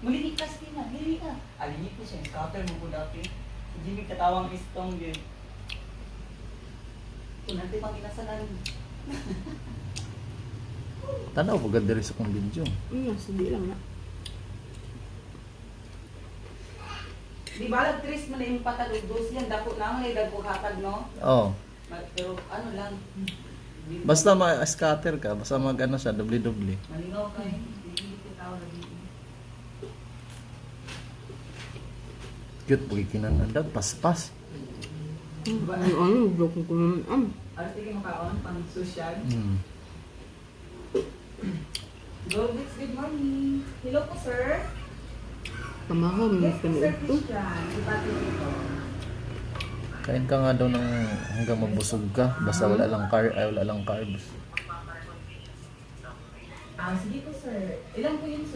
Malinik ka, Stina. Linik ka. Alinik ko siya. Scouter mo ko dati. Hindi may katawang istong yun. Kung natin pang inasalan. Tanaw, paganda rin sa kong video. Hindi lang na. Di ba nag-trace mo na yung patadugdos yan? Dako na mga dagko hatag, no? Oo. Pero ano lang. Basta ma-scatter ka, basta mag-ano siya, doble-doble. Malingaw ka eh. Hindi ko tao na dito. Cute, pagkikinan ang dag, paspas. Ano, joke ko naman. Ano sige makaon pang social? Mm. Goldix, good morning. Hello po, sir. Pamahaw, may Yes, po, sir ito. Christian. Ibati dito. Kain ka nga daw ng hanggang mabusog ka, basta wala lang wala lang carbs. Sige po, sir. Ilan po yun, sir?